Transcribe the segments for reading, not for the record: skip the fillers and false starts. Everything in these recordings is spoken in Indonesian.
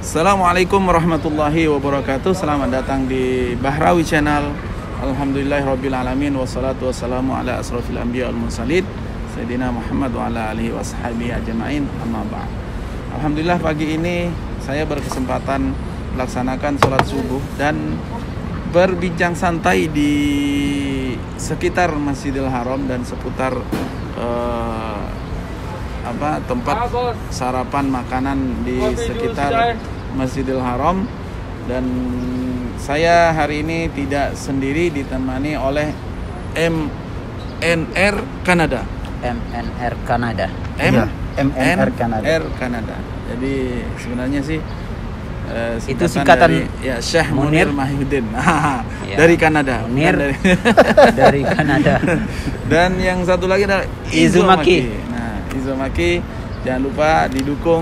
Assalamualaikum warahmatullahi wabarakatuh. Selamat datang di Bahrawi Channel. Alhamdulillahirrabbilalamin. Wassalatu wassalamu ala asrafil anbiya wal mursalin Sayyidina Muhammad wa ala alihi wa sahbihi ajma'in. Amma ba'd. Alhamdulillah pagi ini saya berkesempatan melaksanakan sholat subuh dan berbincang santai di sekitar Masjidil Haram dan seputar tempat sarapan makanan di sekitar Masjidil Haram. Dan saya hari ini tidak sendiri, ditemani oleh MNR Kanada. MNR Kanada. MNR Kanada. Jadi sebenarnya sih itu singkatan dari, ya, Syekh Munir Mahyudin ya. Dari Kanada. Munir dari Kanada. Dan yang satu lagi adalah Izumaki. Nah, Izumaki, jangan lupa didukung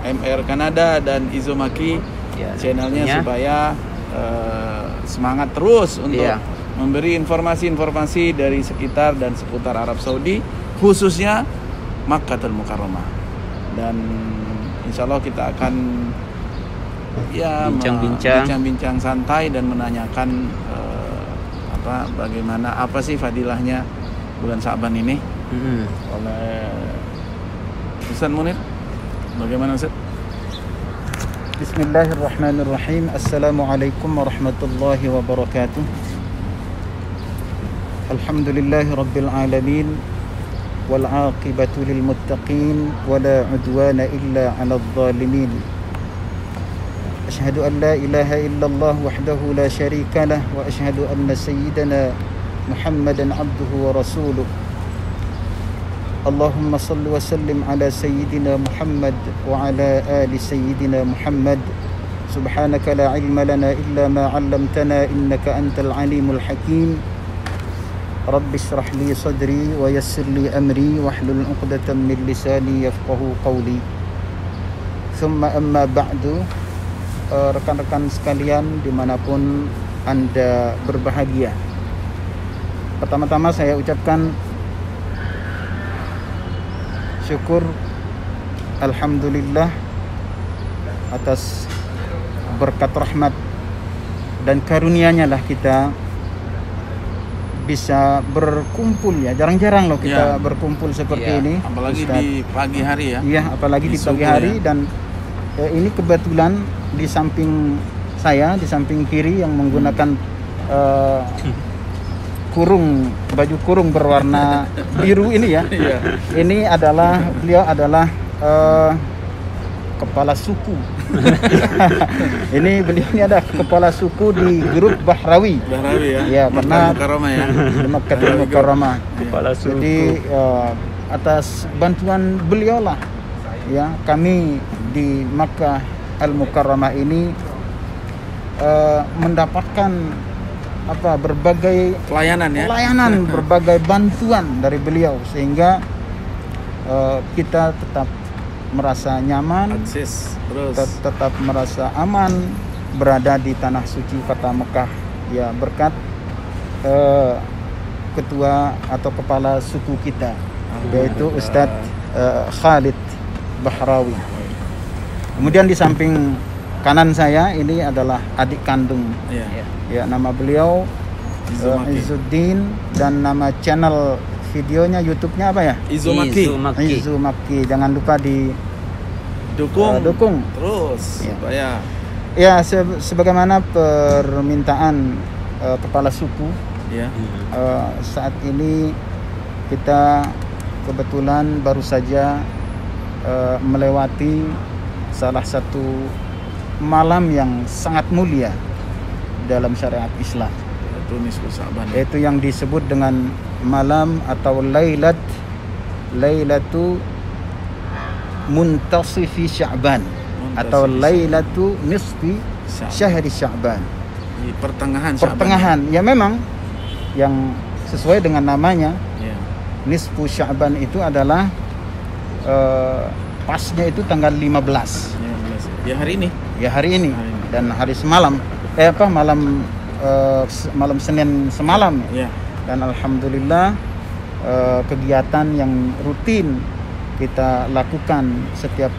MR Kanada dan Izumaki Ya, channelnya tentunya. supaya semangat terus untuk Ya. memberi informasi-informasi dari sekitar dan seputar Arab Saudi, khususnya Makkahul Mukarramah. Dan insya Allah kita akan bincang-bincang santai dan menanyakan bagaimana, apa sih fadilahnya bulan Sa'ban ini oleh Ustaz Munir. Bagaimana Ustaz? Bismillahirrahmanirrahim. Assalamualaikum warahmatullahi wabarakatuh. Alhamdulillahi rabbil alamin. Wal aqibatu lil muttaqin wa la udwana illa 'alal zalimin. Ashhadu an la ilaha illallah wahdahu la syarika lah wa ashhadu anna sayyidana Muhammadan 'abduhu wa rasuluh. Allahumma salli wa sallim ala sayyidina Muhammad wa ala ali sayyidina Muhammad. Subhanaka la ilma lana illa ma 'allamtana innaka antal alimul hakim. Rabbi shrah li sadri wa yassir li amri wahlul 'uqdatam min lisani yafqahu qawli. Thumma amma ba'du. Rekan-rekan sekalian dimanapun Anda berbahagia, pertama-tama saya ucapkan syukur alhamdulillah atas berkat rahmat dan karunia-Nya lah kita bisa berkumpul, ya. Jarang-jarang loh kita berkumpul seperti ini, apalagi Ustaz. di pagi hari ya. Iya, apalagi di pagi hari ya. Dan ini kebetulan di samping saya, di samping kiri yang menggunakan baju kurung berwarna biru ini ya. Ini adalah, beliau adalah kepala suku. Beliau ini ada kepala suku di grup Bahrawi. Bahrawi ya. Ya, karena Mukarramah ya. di Makkahul Mukarramah. Kepala suku. Jadi atas bantuan beliau lah, ya, kami di Makkah Al-Mukarramah ini mendapatkan berbagai pelayanan berbagai bantuan dari beliau, sehingga kita tetap merasa nyaman, tetap merasa aman berada di tanah suci kota Mekah, ya, berkat ketua atau kepala suku kita, yaitu Ustadz Khalid Bahrawi. Kemudian di samping kanan saya ini adalah adik kandung. Ya, nama beliau Izzuddin, dan nama channel videonya YouTube-nya apa ya? Izumaki. Jangan lupa di dukung terus ya. Supaya sebagaimana permintaan kepala suku. ya. Saat ini kita kebetulan baru saja melewati salah satu malam yang sangat mulia dalam syariat Islam, yaitu yang disebut dengan malam atau Lailatu Muntasifi Sya'ban atau Lailatu Nisfi Syahri Sya'ban, di pertengahan ya. Memang yang sesuai dengan namanya, Nisfu Sya'ban itu adalah pasnya itu tanggal 15. Ya, hari ini. Dan hari semalam malam Senin semalam, ya. Dan alhamdulillah kegiatan yang rutin kita lakukan setiap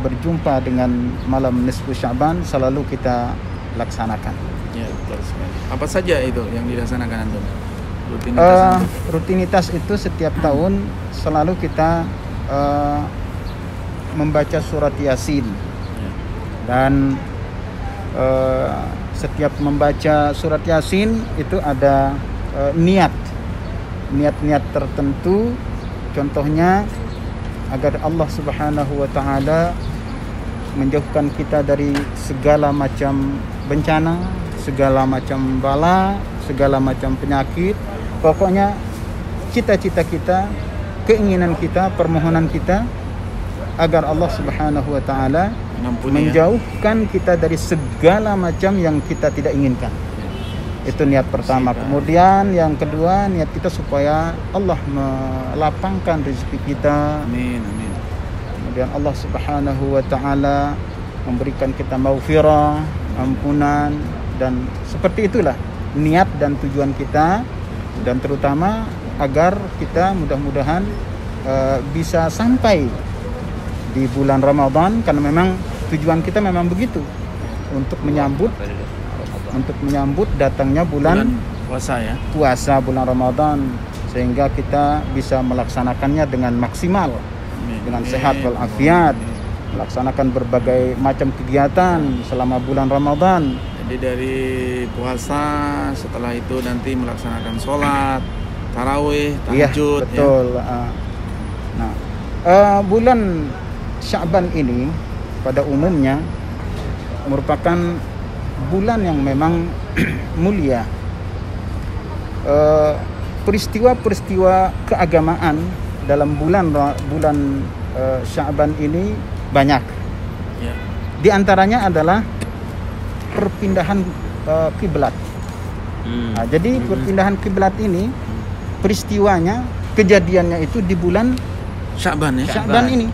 berjumpa dengan malam nisfu Sya'ban selalu kita laksanakan. Ya, betul sekali. Apa saja itu yang dilaksanakan antum? Rutinitas Rutinitas itu setiap tahun selalu kita membaca surat Yasin. Ya. Dan setiap membaca surat Yasin itu ada niat-niat tertentu. Contohnya agar Allah Subhanahu wa taala menjauhkan kita dari segala macam bencana, segala macam bala, segala macam penyakit. Pokoknya cita-cita kita, keinginan kita, permohonan kita agar Allah Subhanahu wa taala menjauhkan kita dari segala macam yang kita tidak inginkan. Itu niat pertama. Kemudian yang kedua, niat kita supaya Allah melapangkan rezeki kita. Amin, amin. Kemudian Allah Subhanahu wa taala memberikan kita maghfirah, ampunan, dan seperti itulah niat dan tujuan kita, dan terutama agar kita mudah-mudahan bisa sampai di bulan Ramadan, karena memang tujuan kita memang begitu, untuk menyambut datangnya bulan puasa ya. Puasa bulan Ramadan, sehingga kita bisa melaksanakannya dengan maksimal, dengan sehat walafiat, melaksanakan berbagai macam kegiatan selama bulan Ramadan. Jadi dari puasa, setelah itu nanti melaksanakan sholat, tarawih, tahajud. Iya, betul. Ya. Nah, bulan Sya'ban ini pada umumnya merupakan bulan yang memang mulia. Peristiwa-peristiwa keagamaan dalam bulan Sya'ban ini banyak. Ya. Di antaranya adalah perpindahan kiblat. Nah, jadi perpindahan kiblat ini peristiwanya, kejadiannya itu di bulan Sya'ban ya. Sya'ban ini.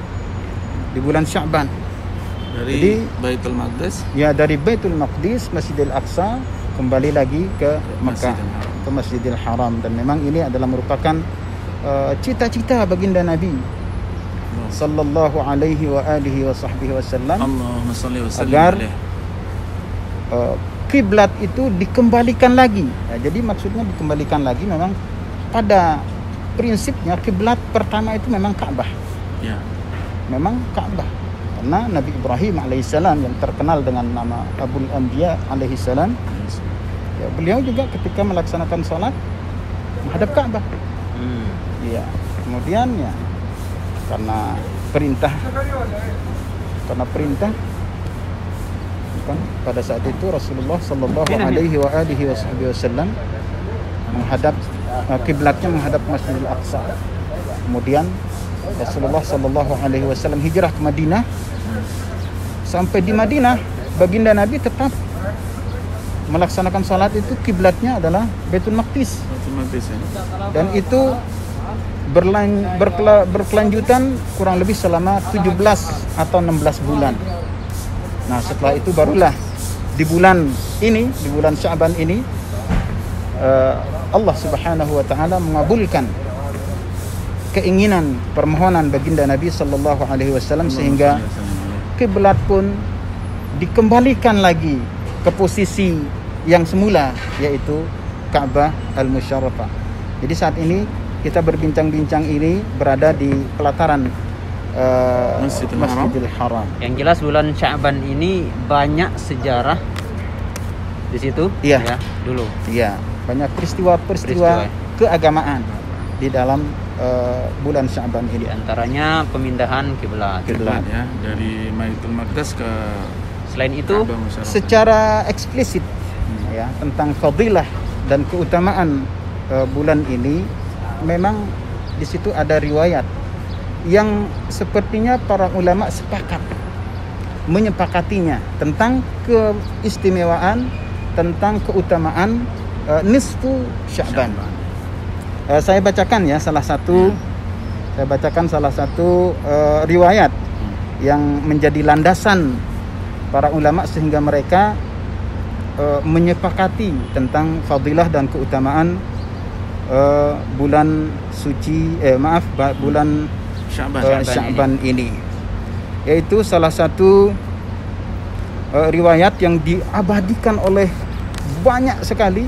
Di bulan Sya'ban. Dari Baitul Maqdis. Ya, dari Baitul Maqdis, Masjidil Aqsa, kembali lagi ke Mekah, ke Masjidil Haram. Dan memang ini adalah merupakan cita-cita baginda Nabi sallallahu alaihi wa alihi wa sahbihi wasallam, Allahumma shalli wa sallim agar alaihi. Kiblat itu dikembalikan lagi. Ya, jadi maksudnya dikembalikan lagi, memang pada prinsipnya kiblat pertama itu memang Ka'bah. Ya. Memang Ka'bah. Karena Nabi Ibrahim alaihissalam yang terkenal dengan nama Abul Anbiya alaihissalam, ya, beliau juga ketika melaksanakan sholat menghadap Ka'bah. Ya, kemudian ya karena perintah kan pada saat itu Rasulullah sallallahu alaihi wa alihi wasallam menghadap kiblatnya menghadap Masjidil Aqsa. Kemudian Rasulullah sallallahu alaihi wasallam hijrah ke Madinah. Sampai di Madinah, baginda Nabi tetap melaksanakan salat itu, kiblatnya adalah Baitul Maqdis. Dan itu berkelanjutan kurang lebih selama 17 atau 16 bulan. Nah, setelah itu barulah di bulan ini, di bulan Sya'ban ini, Allah Subhanahu wa taala mengabulkan keinginan permohonan baginda Nabi sallallahu alaihi wasallam, sehingga kiblat pun dikembalikan lagi ke posisi yang semula, yaitu Ka'bah Al-Musyarrafah. Jadi saat ini kita berbincang-bincang ini berada di pelataran Masjidil Haram. Yang jelas bulan Sya'ban ini banyak sejarah di situ. Iya. Ya, dulu. Iya, banyak peristiwa keagamaan di dalam bulan Sya'ban ini. Di antaranya pemindahan kiblat. Kiblat ya, dari Baitul Maqdis ke. Selain itu, secara eksplisit ya tentang fadilah dan keutamaan bulan ini, memang di situ ada riwayat yang sepertinya para ulama sepakat menyepakatinya tentang keistimewaan, tentang keutamaan nisfu Sya'ban. Saya bacakan ya salah satu riwayat yang menjadi landasan para ulama sehingga mereka menyepakati tentang fadilah dan keutamaan bulan Sya'ban ini. Yaitu salah satu riwayat yang diabadikan oleh banyak sekali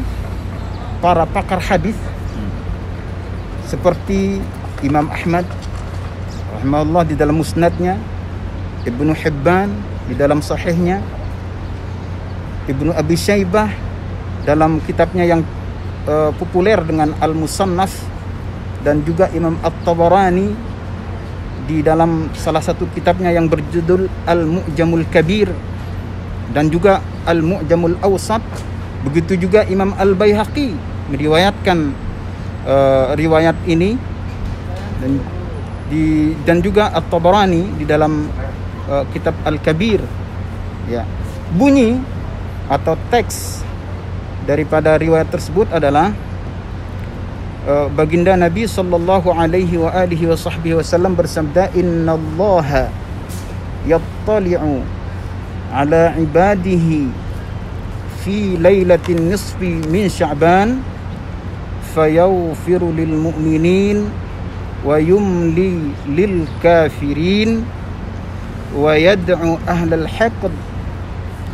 para pakar hadis seperti Imam Ahmad rahimahullah di dalam musnadnya, Ibnu Hibban di dalam sahihnya, Ibnu Abi Syaibah dalam kitabnya yang populer dengan Al-Musannaf, dan juga Imam At-Tabarani di dalam salah satu kitabnya yang berjudul Al-Mu'jamul Kabir, dan juga Al-Mu'jamul Awsat. Begitu juga Imam Al-Baihaqi meriwayatkan riwayat ini, dan juga At-Tabarani di dalam kitab Al-Kabir. Ya. Bunyi atau teks daripada riwayat tersebut adalah baginda Nabi sallallahu alaihi wa alihi wasallam bersabda, "Innallaha yattali'u ala ibadihi fi lailatin nisfi min Sya'ban fayaghfiru lil mu'minin wa yumli lil kafirin wa yad'u ahlal haqd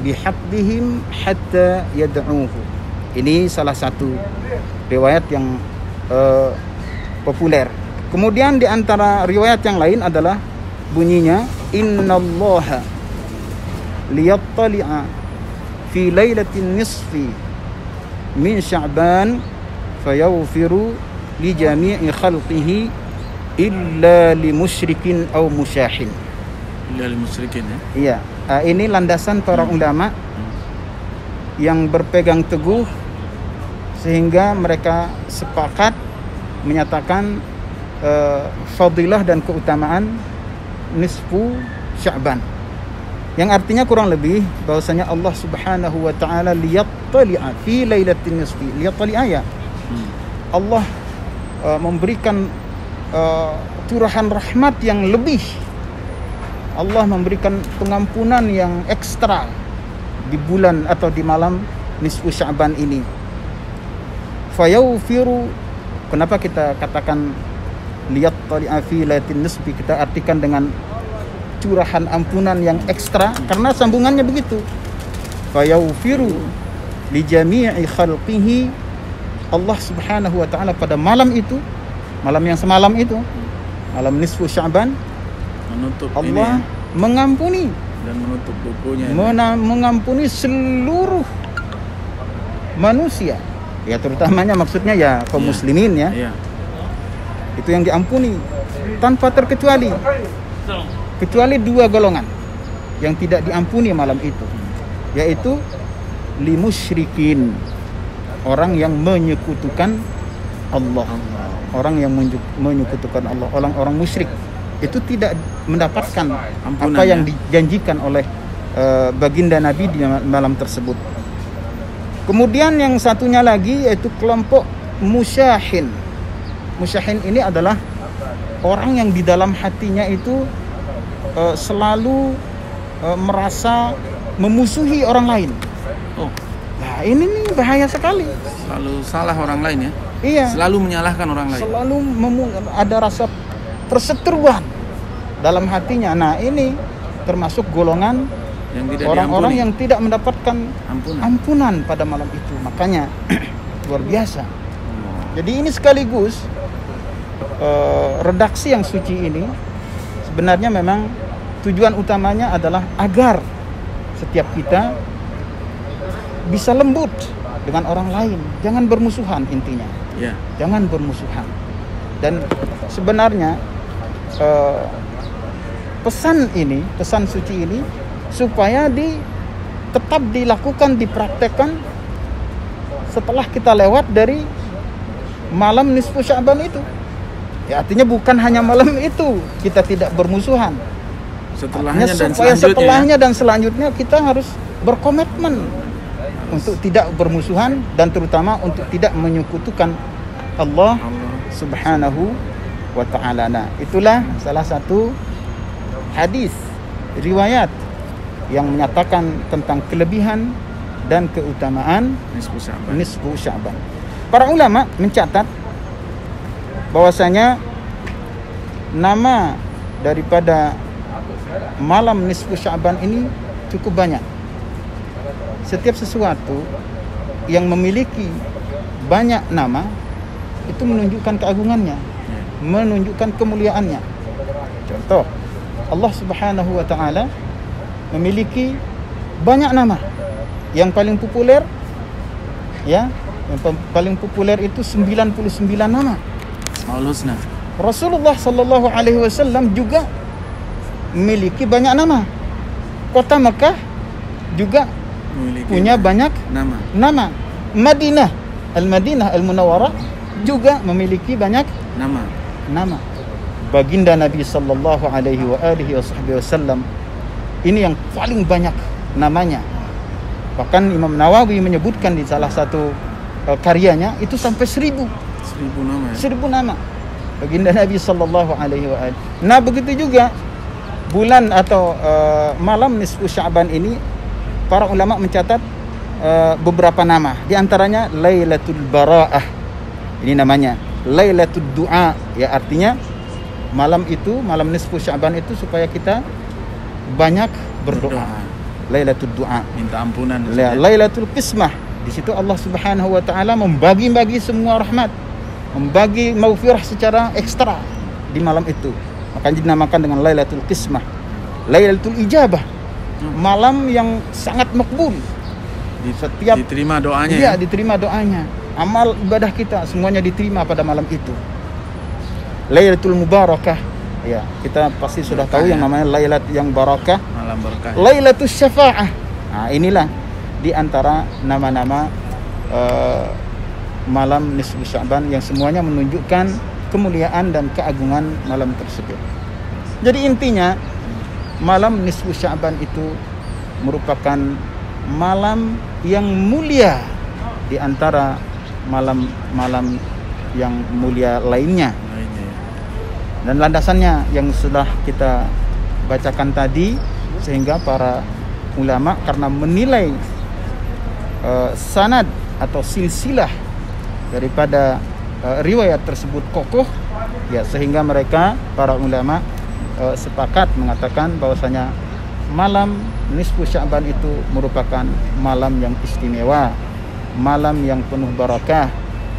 bihaqqihim hatta yad'uhu." Ini salah satu riwayat yang populer. Kemudian di antara riwayat yang lain adalah bunyinya, "Innallaha liyattali'a fi lailatin nisfi min Sya'ban fayaghfiru li jami'i khalqihi illa li musyrikin aw musyahin." Illa li musyrikin, ya. Iya, ini landasan para ulama yang berpegang teguh sehingga mereka sepakat menyatakan fadilah dan keutamaan nisfu Sya'ban, yang artinya kurang lebih bahwasanya Allah Subhanahu wa taala liyattali'a fi lailatin nisfi. Liyattali'a, ya. Allah memberikan curahan rahmat yang lebih. Allah memberikan pengampunan yang ekstra di bulan atau di malam nisfu Sya'ban ini. Fayaghfiru, kenapa kita katakan liyattali'a fi lailatin nisfi, kita artikan dengan curahan ampunan yang ekstra, karena sambungannya begitu. Fayaghfiru li jami'i khalqihi, Allah Subhanahu wa taala pada malam itu, malam yang semalam itu, malam nisfu Sya'ban, menutup Allah ini, mengampuni dan menutup bukunya, mengampuni seluruh manusia. Ya, terutamanya maksudnya ya kaum muslimin, ya. Ya. Itu yang diampuni tanpa terkecuali, kecuali dua golongan yang tidak diampuni malam itu, yaitu limusyrikin, orang yang menyekutukan Allah. Orang yang menyekutukan Allah, orang musyrik itu tidak mendapatkan ampunan, apa yang dijanjikan oleh baginda Nabi di malam tersebut. Kemudian yang satunya lagi yaitu kelompok musyahin. Musyahin ini adalah orang yang di dalam hatinya itu selalu merasa memusuhi orang lain. Oh, Nah, ini nih bahaya sekali. selalu salah orang lain, ya. Iya. Selalu menyalahkan orang lain. Selalu ada rasa perseteruan dalam hatinya. Nah, ini termasuk golongan Yang tidak orang-orang diampuni. yang tidak mendapatkan Ampunan. ampunan pada malam itu. Makanya luar biasa. Jadi ini sekaligus redaksi yang suci ini sebenarnya memang tujuan utamanya adalah agar setiap kita bisa lembut dengan orang lain. Jangan bermusuhan intinya. Ya. Jangan bermusuhan. Dan sebenarnya pesan suci ini supaya tetap dilakukan, dipraktekkan setelah kita lewat dari malam nisfu Sya'ban itu. Ya, artinya bukan hanya malam itu kita tidak bermusuhan. Setelahnya dan Supaya selanjutnya. setelahnya dan selanjutnya kita harus berkomitmen untuk tidak bermusuhan dan terutama untuk tidak menyekutukan Allah Subhanahu wa ta'ala. Nah, itulah salah satu hadis riwayat yang menyatakan tentang kelebihan dan keutamaan nisfu Sya'ban. Para ulama mencatat bahwasanya nama daripada malam nisfu Sya'ban ini cukup banyak. Setiap sesuatu yang memiliki banyak nama itu menunjukkan keagungannya, menunjukkan kemuliaannya. Contoh, Allah Subhanahu wa taala memiliki banyak nama. Yang paling populer ya, yang paling populer itu 99 nama. Asmaul Husna. Rasulullah sallallahu alaihi wasallam juga memiliki banyak nama. Kota Mekah juga Memiliki punya banyak nama. Madinah, Al-Madinah Al-Munawwarah juga memiliki banyak nama. Baginda Nabi sallallahu alaihi wa alihi wasallam ini yang paling banyak namanya. Bahkan Imam Nawawi menyebutkan di salah satu karyanya itu sampai 1000 nama ya? 1000 nama baginda Nabi sallallahu alaihi wa alihi. Nah, begitu juga bulan atau malam nisfu Sya'ban ini para ulama mencatat beberapa nama. Di antaranya Lailatul Bara'ah. Ini namanya Lailatul Du'a, ya artinya malam itu, malam nisfu Sya'ban itu supaya kita banyak berdoa. Lailatul Du'a, minta ampunan. Lailatul Qismah, di situ Allah Subhanahu wa taala membagi-bagi semua rahmat, membagi maghfirah secara ekstra di malam itu. Makanya dinamakan dengan Lailatul Qismah. Lailatul Ijabah, malam yang sangat makbul. Setiap diterima doanya. Iya, diterima doanya. Amal ibadah kita semuanya diterima pada malam itu. Lailatul Mubarakah. Ya, kita pasti sudah tahu yang namanya Lailat yang barakah, malam berkah. Lailatul Syafa'ah. Nah, inilah di antara nama-nama malam nisfu Sya'ban yang semuanya menunjukkan kemuliaan dan keagungan malam tersebut. Jadi intinya malam nisfu Sya'ban itu merupakan malam yang mulia di antara malam-malam yang mulia lainnya. Dan landasannya yang sudah kita bacakan tadi, sehingga para ulama karena menilai sanad atau silsilah daripada riwayat tersebut kokoh, ya sehingga mereka para ulama sepakat mengatakan bahwasanya malam nisfu Sya'ban itu merupakan malam yang istimewa, malam yang penuh barakah,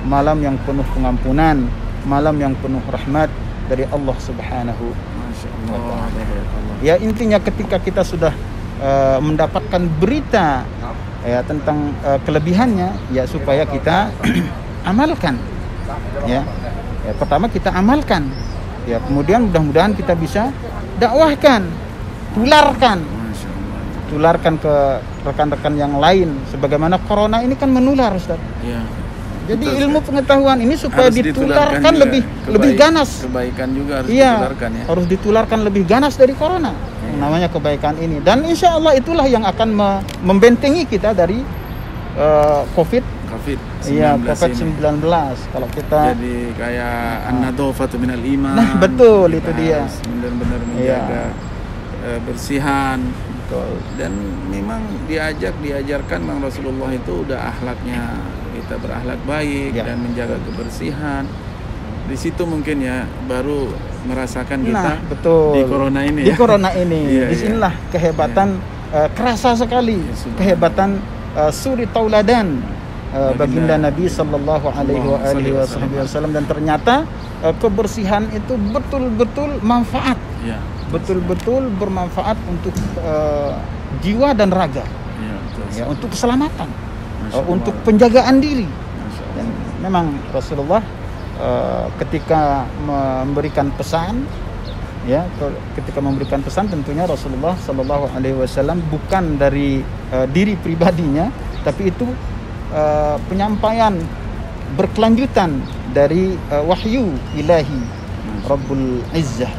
malam yang penuh pengampunan, malam yang penuh rahmat dari Allah Subhanahu wa ta'ala. Ya, intinya ketika kita sudah mendapatkan berita ya tentang kelebihannya, ya supaya kita amalkan. Ya, pertama kita amalkan. Ya, kemudian mudah-mudahan kita bisa dakwahkan, tularkan ke rekan-rekan yang lain. Sebagaimana corona ini kan menular, Ustaz. Ya. Jadi ilmu pengetahuan ini supaya ditularkan lebih ganas. Kebaikan juga harus ditularkan ya. Harus ditularkan lebih ganas dari corona. Yang namanya kebaikan ini. Dan insya Allah itulah yang akan membentengi kita dari COVID-19. Iya, COVID-19. Kalau kita jadi kayak an-nadhafatu minal iman. Nah, betul itu dia. Benar-benar menjaga bersihan. Betul. Dan memang diajarkan Bang Rasulullah itu udah akhlaknya, kita berakhlak baik dan menjaga kebersihan. Di situ mungkin ya baru merasakan kita betul. Di corona ini. Di corona ini. Di sinilah kehebatan kerasa sekali kehebatan suri tauladan baginda Nabi sallallahu alaihi wasallam, dan ternyata kebersihan itu betul-betul manfaat. Ya. Betul-betul bermanfaat untuk jiwa dan raga. Ya, untuk keselamatan. Untuk penjagaan diri. Dan memang Rasulullah ketika memberikan pesan, ya, ketika memberikan pesan tentunya Rasulullah Sallallahu Alaihi Wasallam bukan dari diri pribadinya, tapi itu penyampaian berkelanjutan dari wahyu ilahi Rabbul Izzah.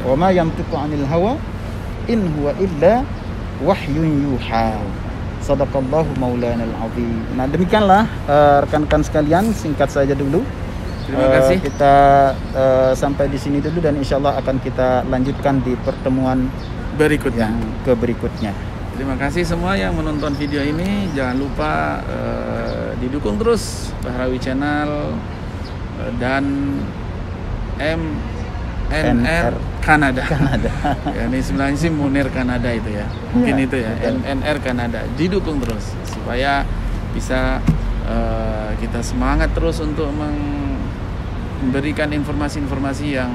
Wa ma yantiqu 'anil hawa in huwa illa wahyun yuha. Sadaqallahu maulana al-azim. Nah, demikianlah rekan-rekan sekalian, singkat saja dulu. Terima kasih. Kita sampai di sini dulu, dan insyaallah akan kita lanjutkan di pertemuan berikutnya. Berikutnya. Terima kasih semua yang menonton video ini. Jangan lupa didukung terus Bahrawi Channel dan NR Kanada. Kanada. Ya, ini sebenarnya sih Munir Kanada itu ya. Mungkin Ya, itu ya. betul. NR Kanada. Didukung terus supaya bisa kita semangat terus untuk memberikan informasi-informasi yang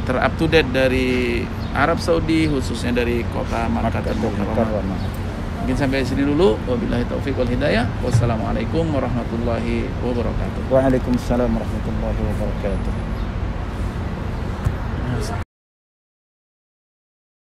ter-up to date dari Arab Saudi, khususnya dari kota Makkah Mukarramah. Mungkin sampai sini dulu. Wabillahi taufiq wal hidayah. Wassalamualaikum warahmatullahi wabarakatuh. Waalaikumsalam warahmatullahi wabarakatuh.